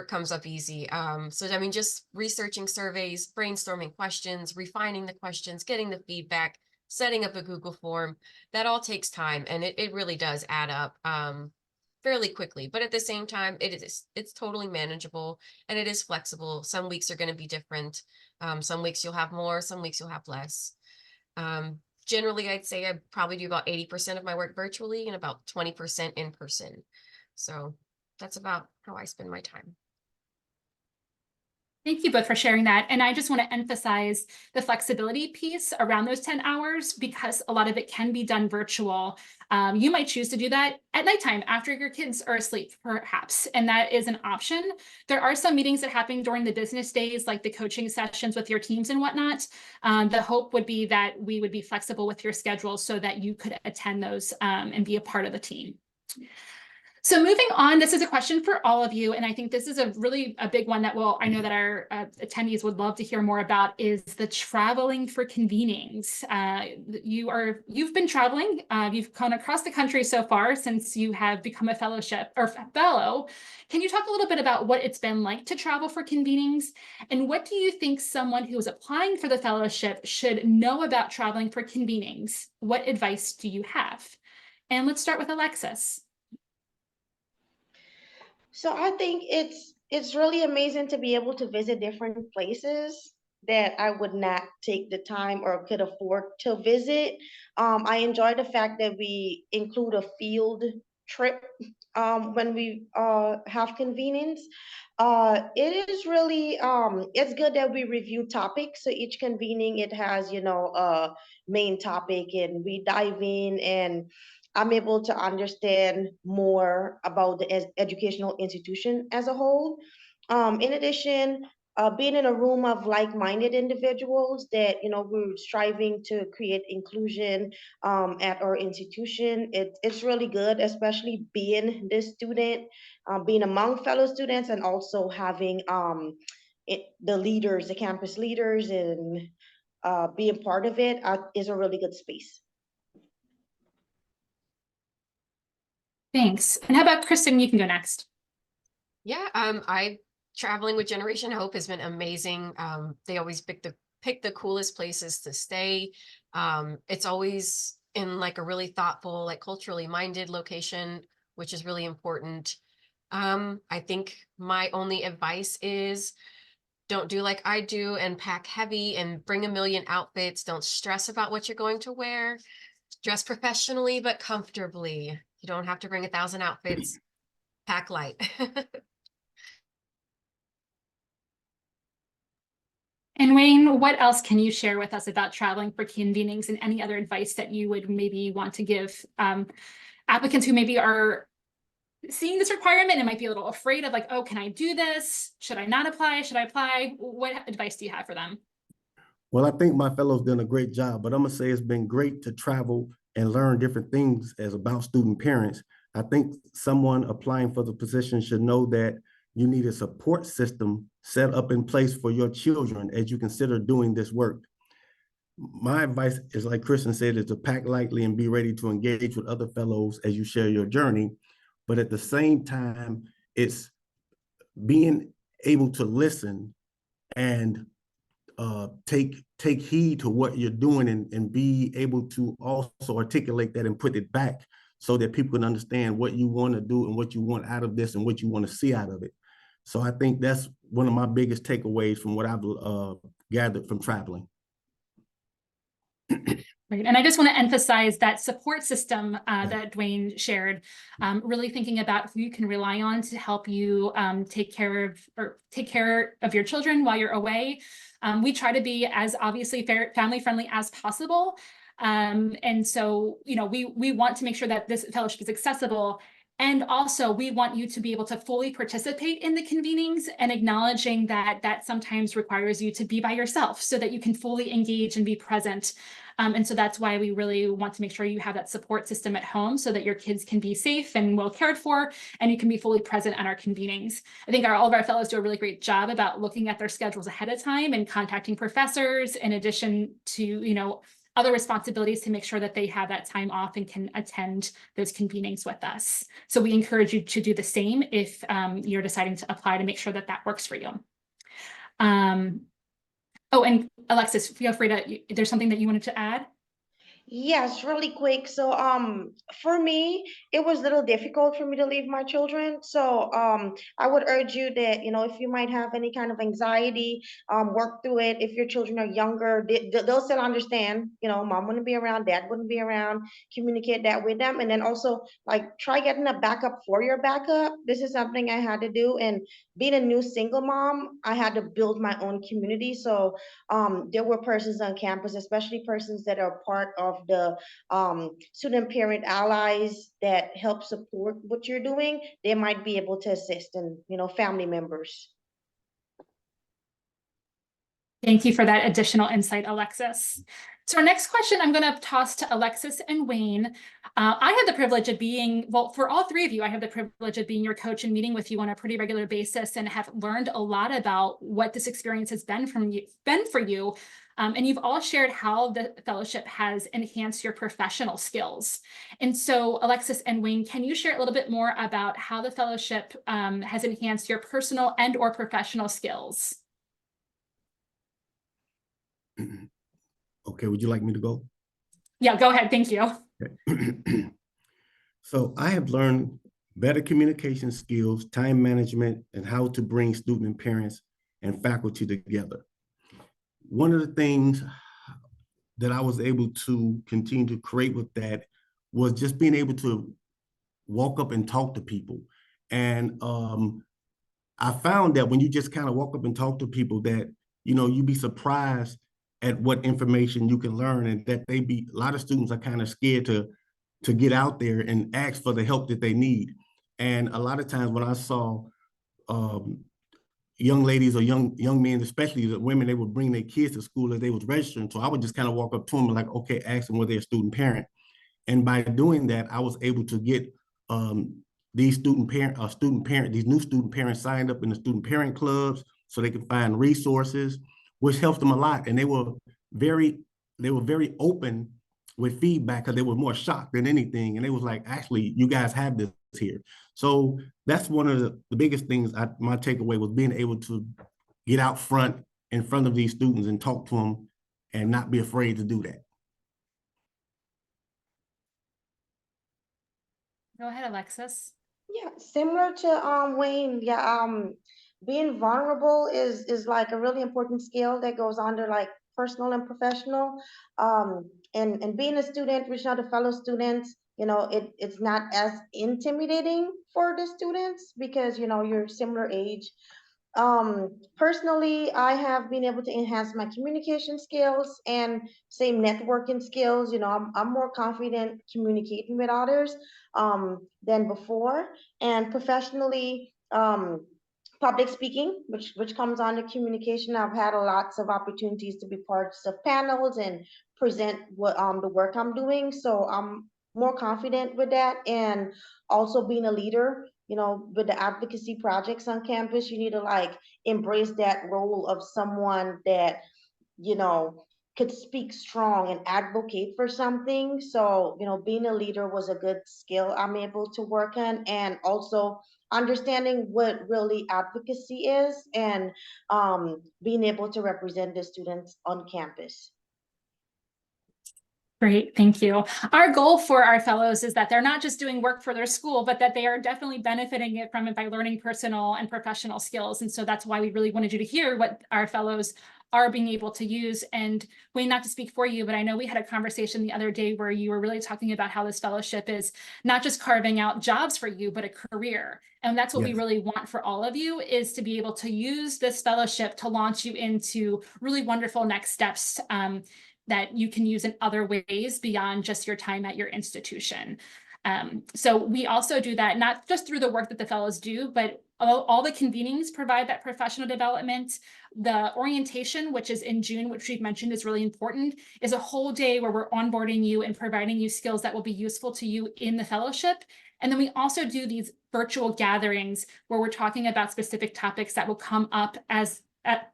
comes up easy. So, I mean, just researching surveys, brainstorming questions, refining the questions, getting the feedback, setting up a Google form, that all takes time. And it really does add up fairly quickly. But at the same time, it's totally manageable and it is flexible. Some weeks are going to be different. Some weeks you'll have more, some weeks you'll have less. Generally, I'd say I probably do about 80% of my work virtually and about 20% in person. So that's about how I spend my time. Thank you both for sharing that. And I just want to emphasize the flexibility piece around those 10 hours because a lot of it can be done virtual. You might choose to do that at nighttime after your kids are asleep, perhaps, and that is an option. There are some meetings that happen during the business days, like the coaching sessions with your teams and whatnot. The hope would be that we would be flexible with your schedule so that you could attend those and be a part of the team. So moving on, this is a question for all of you, and I think this is a big one that I know that our attendees would love to hear more about, is the traveling for convenings. You've been traveling, you've gone across the country so far since you have become a fellow. Can you talk a little bit about what it's been like to travel for convenings, and what do you think someone who is applying for the fellowship should know about traveling for convenings? What advice do you have? And let's start with Alexis. So I think it's really amazing to be able to visit different places that I would not take the time or could afford to visit. I enjoy the fact that we include a field trip when we have convenience. It is really it's good that we review topics. So each convening, it has, you know, a main topic, and we dive in, and I'm able to understand more about the educational institution as a whole. In addition, being in a room of like-minded individuals that, you know, we're striving to create inclusion at our institution, it's really good, especially being this student, being among fellow students, and also having the leaders, the campus leaders, and being part of it is a really good space. Thanks. And how about Kristen? You can go next. Yeah, traveling with Generation Hope has been amazing. They always pick the coolest places to stay. It's always in like a really thoughtful, like culturally minded location, which is really important. I think my only advice is don't do like I do and pack heavy and bring a million outfits. Don't stress about what you're going to wear. Dress professionally, but comfortably. You don't have to bring 1,000 outfits. Pack light. And Wayne, what else can you share with us about traveling for convenings, and any other advice that you would maybe want to give applicants who maybe are seeing this requirement and might be a little afraid of, like, oh, can I do this? Should I not apply? Should I apply? What advice do you have for them? Well, I think my fellow's done a great job, but I'm gonna say it's been great to travel and learn different things as about student parents. I think someone applying for the position should know that you need a support system set up in place for your children as you consider doing this work. My advice is, like Kristen said, is to pack lightly and be ready to engage with other fellows as you share your journey. But at the same time, it's being able to listen and take heed to what you're doing, and be able to also articulate that and put it back so that people can understand what you want to do and what you want out of this and what you want to see out of it. So I think that's one of my biggest takeaways from what I've gathered from traveling. Right. And I just want to emphasize that support system that Dwayne shared, really thinking about who you can rely on to help you take care of your children while you're away. We try to be as obviously family friendly as possible. And so, you know, we want to make sure that this fellowship is accessible. And also we want you to be able to fully participate in the convenings, and acknowledging that that sometimes requires you to be by yourself so that you can fully engage and be present. And so that's why we really want to make sure you have that support system at home so that your kids can be safe and well cared for, and you can be fully present at our convenings. I think all of our fellows do a really great job about looking at their schedules ahead of time and contacting professors, in addition to, you know, other responsibilities, to make sure that they have that time off and can attend those convenings with us. So we encourage you to do the same if you're deciding to apply, to make sure that that works for you. Oh, and Alexis, feel free to, there's something that you wanted to add? Yes, really quick. So, for me, it was a little difficult for me to leave my children. So, I would urge you that, you know, if you might have any kind of anxiety, work through it. If your children are younger, they'll still understand, you know, mom wouldn't be around, dad wouldn't be around, communicate that with them. And then also, like, try getting a backup for your backup. This is something I had to do. And being a new single mom, I had to build my own community. So, there were persons on campus, especially persons that are part of the student parent allies that help support what you're doing. They might be able to assist, and, you know, family members. Thank you for that additional insight, Alexis. So our next question I'm going to toss to Alexis and Wayne. I have the privilege of being, well, for all three of you, I have the privilege of being your coach and meeting with you on a pretty regular basis, and have learned a lot about what this experience has been for you. And you've all shared how the fellowship has enhanced your professional skills. And so, Alexis and Wayne, can you share a little bit more about how the fellowship has enhanced your personal and/or professional skills? Okay, would you like me to go? Yeah, go ahead. Thank you. Okay. So I have learned better communication skills, time management, and how to bring student and parents and faculty together. One of the things that I was able to continue to create with that was just being able to walk up and talk to people. And I found that when you just kind of walk up and talk to people, that, you know, you'd be surprised at what information you can learn, and that a lot of students are kind of scared to get out there and ask for the help that they need. And a lot of times when I saw young ladies or young men, especially the women, they would bring their kids to school as they was registering. So I would just kind of walk up to them and like, okay, ask them whether they're a student parent. And by doing that, I was able to get these new student parents signed up in the student parent clubs so they can find resources, which helped them a lot. And they were very open with feedback, because they were more shocked than anything. And they was like, actually, you guys have this here. So that's one of the biggest things. My takeaway was being able to get out front in front of these students and talk to them and not be afraid to do that. Go ahead, Alexis. Yeah, similar to Wayne. Yeah, being vulnerable is like a really important skill that goes under like personal and professional. And being a student, reaching out to fellow students, you know, it's not as intimidating for the students because, you know, you're similar age. Personally, I have been able to enhance my communication skills and same networking skills. You know, I'm more confident communicating with others than before. And professionally, public speaking, which comes under communication. I've had lots of opportunities to be parts of panels and present what the work I'm doing. So I'm more confident with that. And also being a leader, you know, with the advocacy projects on campus, you need to like embrace that role of someone that, you know, could speak strong and advocate for something. So, you know, being a leader was a good skill I'm able to work on, and also understanding what really advocacy is, and being able to represent the students on campus. Great, thank you. Our goal for our fellows is that they're not just doing work for their school, but that they are definitely benefiting from it by learning personal and professional skills. And so that's why we really wanted you to hear what our fellows are being able to use. And Wayne, not to speak for you, but I know we had a conversation the other day where you were really talking about how this fellowship is not just carving out jobs for you, but a career. And that's what we really want for all of you, is to be able to use this fellowship to launch you into really wonderful next steps. that you can use in other ways beyond just your time at your institution. So we also do that, not just through the work that the fellows do, but all the convenings provide that professional development. The orientation, which is in June, which we've mentioned is really important, is a whole day where we're onboarding you and providing you skills that will be useful to you in the fellowship. And then we also do these virtual gatherings where we're talking about specific topics that will come up as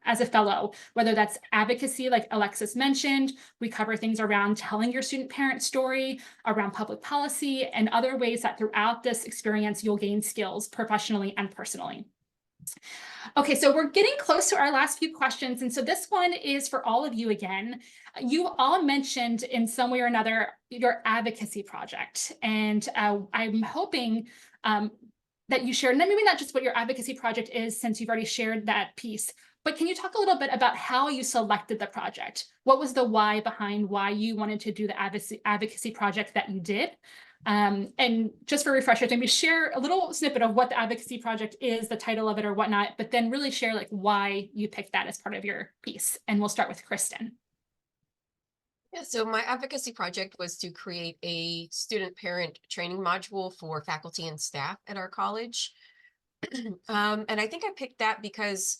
a fellow, whether that's advocacy, like Alexis mentioned. We cover things around telling your student parent story, around public policy, and other ways that throughout this experience, you'll gain skills professionally and personally. Okay, so we're getting close to our last few questions. And so this one is for all of you again. You all mentioned in some way or another your advocacy project. And I'm hoping that you shared, maybe not just what your advocacy project is, since you've already shared that piece, but can you talk a little bit about how you selected the project? What was the why behind why you wanted to do the advocacy project that you did? And just for refreshers, maybe share a little snippet of what the advocacy project is, the title of it or whatnot, but then really share like why you picked that as part of your piece. And we'll start with Kristen. Yeah, so my advocacy project was to create a student parent training module for faculty and staff at our college. And I think I picked that because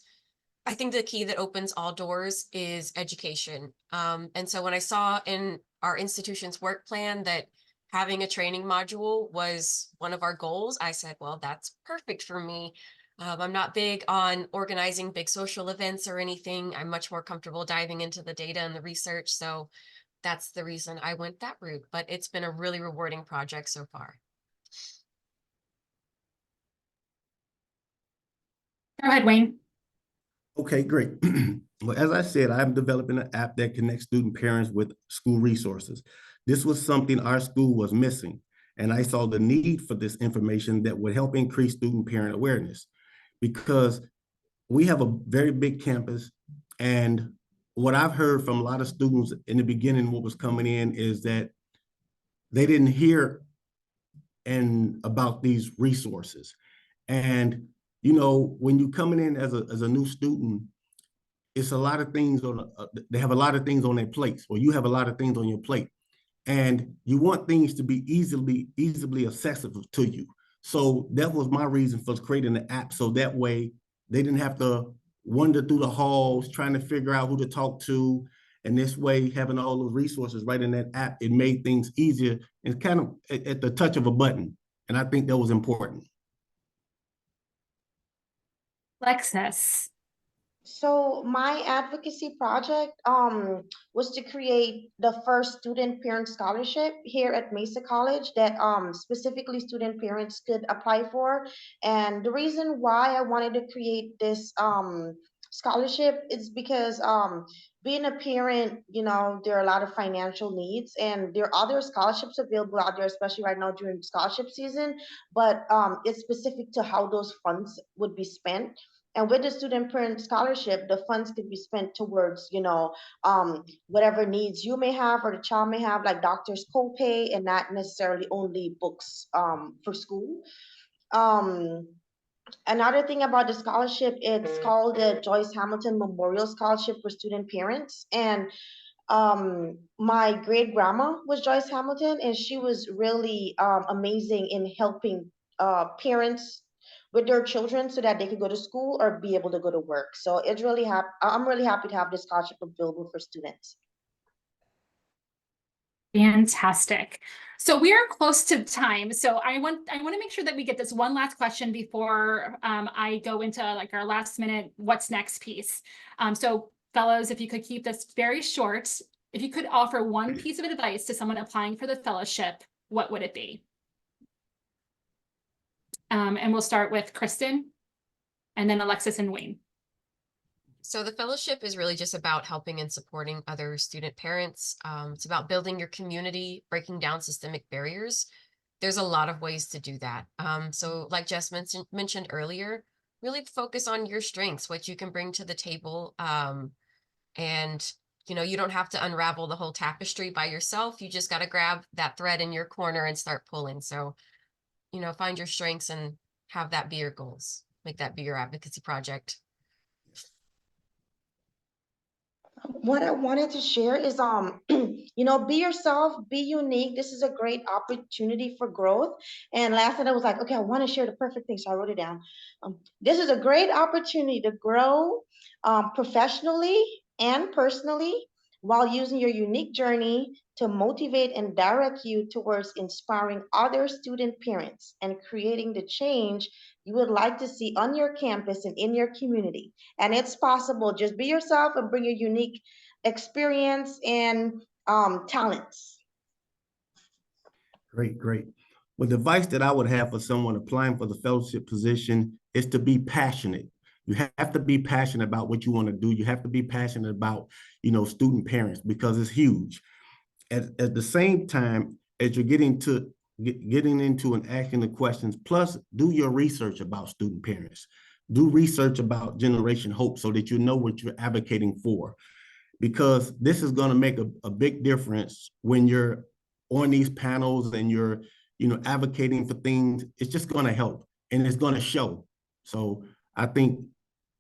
I think the key that opens all doors is education. And so when I saw in our institution's work plan that having a training module was one of our goals, I said, well, that's perfect for me. I'm not big on organizing big social events or anything. I'm much more comfortable diving into the data and the research. So that's the reason I went that route, but it's been a really rewarding project so far. Go ahead, Wayne. Okay, great. Well, as I said, I'm developing an app that connects student parents with school resources. This was something our school was missing, and I saw the need for this information that would help increase student parent awareness, because we have a very big campus, and what I've heard from a lot of students in the beginning, what was coming in is that they didn't hear about these resources. And you know, when you're coming in as a new student, it's a lot of things on, they have a lot of things on their plates, or you have a lot of things on your plate. And you want things to be easily accessible to you. So that was my reason for creating the app. So that way they didn't have to wander through the halls trying to figure out who to talk to. And this way, having all those resources right in that app, it made things easier and kind of at the touch of a button. And I think that was important. Alexis. So my advocacy project was to create the first student parent scholarship here at Mesa College that specifically student parents could apply for. And the reason why I wanted to create this scholarship is because being a parent, you know, there are a lot of financial needs, and there are other scholarships available out there, especially right now during scholarship season, but it's specific to how those funds would be spent. And with the student parent scholarship, the funds could be spent towards, you know, whatever needs you may have or the child may have, like doctor's copay, and not necessarily only books for school. Another thing about the scholarship, it's called the Joyce Hamilton Memorial Scholarship for Student Parents. And my great grandma was Joyce Hamilton, and she was really amazing in helping parents with their children so that they could go to school or be able to go to work. So it's really I'm really happy to have this scholarship available for students. Fantastic. So we are close to time. So I want to make sure that we get this one last question before I go into like our last minute what's next piece. So fellows, if you could keep this very short, if you could offer one piece of advice to someone applying for the fellowship, what would it be? And we'll start with Kristen and then Alexis and Wayne. So the fellowship is really just about helping and supporting other student parents. It's about building your community, breaking down systemic barriers. There's a lot of ways to do that. So like Jess mentioned earlier, really focus on your strengths, what you can bring to the table. And you know, you don't have to unravel the whole tapestry by yourself. You just got to grab that thread in your corner and start pulling. So, you know, find your strengths and have that be your goals. Make that be your advocacy project. What I wanted to share is, be yourself, be unique. This is a great opportunity for growth. And last night I was like, okay, I want to share the perfect thing, so I wrote it down. This is a great opportunity to grow professionally and personally while using your unique journey to motivate and direct you towards inspiring other student parents and creating the change you would like to see on your campus and in your community. And it's possible. Just be yourself and bring your unique experience and talents. Great, great. Well, the advice that I would have for someone applying for the fellowship position is to be passionate. You have to be passionate about what you want to do. You have to be passionate about, student parents, because it's huge. At the same time, as you're getting into and asking the questions, plus do your research about student parents. Do research about Generation Hope so that you know what you're advocating for, because this is going to make a big difference when you're on these panels and you're, advocating for things. It's just going to help and it's going to show. So I think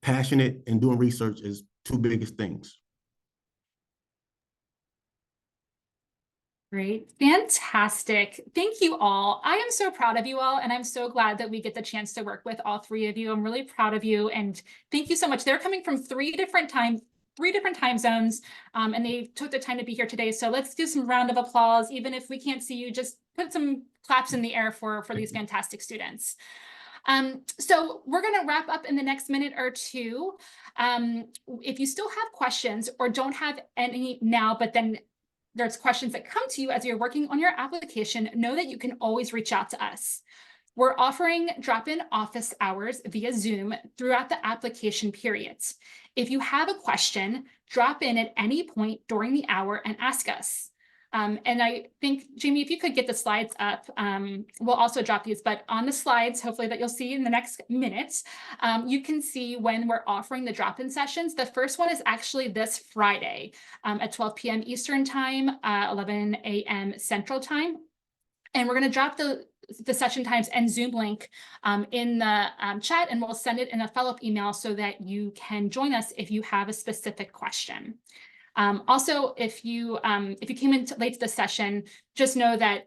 passionate and doing research is two biggest things. Great, fantastic. Thank you all. I am so proud of you all, and I'm so glad that we get the chance to work with all three of you. I'm really proud of you, and thank you so much. They're coming from three different time zones, and they took the time to be here today. So let's do some round of applause. Even if we can't see you, just put some claps in the air for these fantastic students. So we're going to wrap up in the next minute or two. If you still have questions or don't have any now, but then there's questions that come to you as you're working on your application, know that you can always reach out to us. We're offering drop-in office hours via Zoom throughout the application periods. If you have a question, drop in at any point during the hour and ask us. And I think, Jamie, if you could get the slides up, we'll also drop these, but on the slides, hopefully that you'll see in the next minutes, you can see when we're offering the drop-in sessions. The first one is actually this Friday at 12 p.m. Eastern time, 11 a.m. Central time. And we're going to drop the session times and Zoom link in the chat, and we'll send it in a follow-up email so that you can join us if you have a specific question. Also, if you came in late to the session, just know that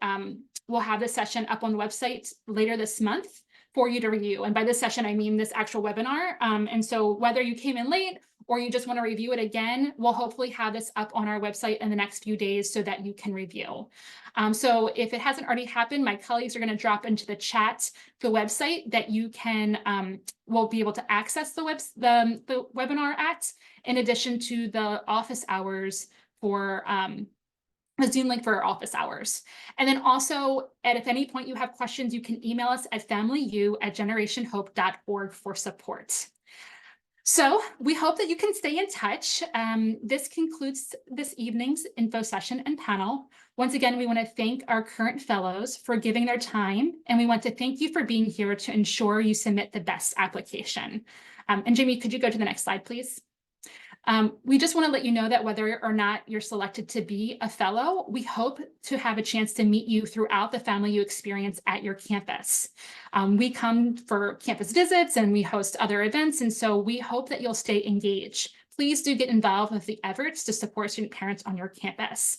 we'll have the session up on the website later this month for you to review. And by this session, I mean this actual webinar. And so whether you came in late or you just want to review it again, we'll hopefully have this up on our website in the next few days so that you can review. So if it hasn't already happened, my colleagues are going to drop into the chat the website that you can will be able to access the webinar at, in addition to the office hours for a Zoom link for our office hours. And then also, if any point you have questions, you can email us at FamilyU@generationhope.org for support. So we hope that you can stay in touch. This concludes this evening's info session and panel. Once again, we want to thank our current fellows for giving their time, and we want to thank you for being here to ensure you submit the best application. And Jamie, could you go to the next slide, please? We just want to let you know that whether or not you're selected to be a fellow, we hope to have a chance to meet you throughout the FamilyU experience at your campus. We come for campus visits and we host other events, and so we hope that you'll stay engaged. Please do get involved with the efforts to support student parents on your campus.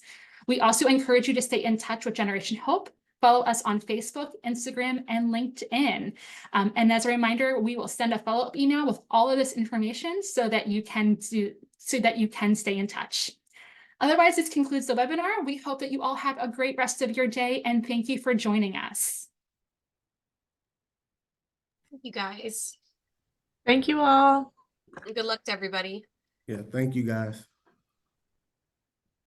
We also encourage you to stay in touch with Generation Hope. Follow us on Facebook, Instagram, and LinkedIn. And as a reminder, we will send a follow-up email with all of this information so that you can stay in touch. Otherwise, this concludes the webinar. We hope that you all have a great rest of your day, and thank you for joining us. Thank you, guys. Thank you all. Good luck to everybody. Yeah, thank you guys.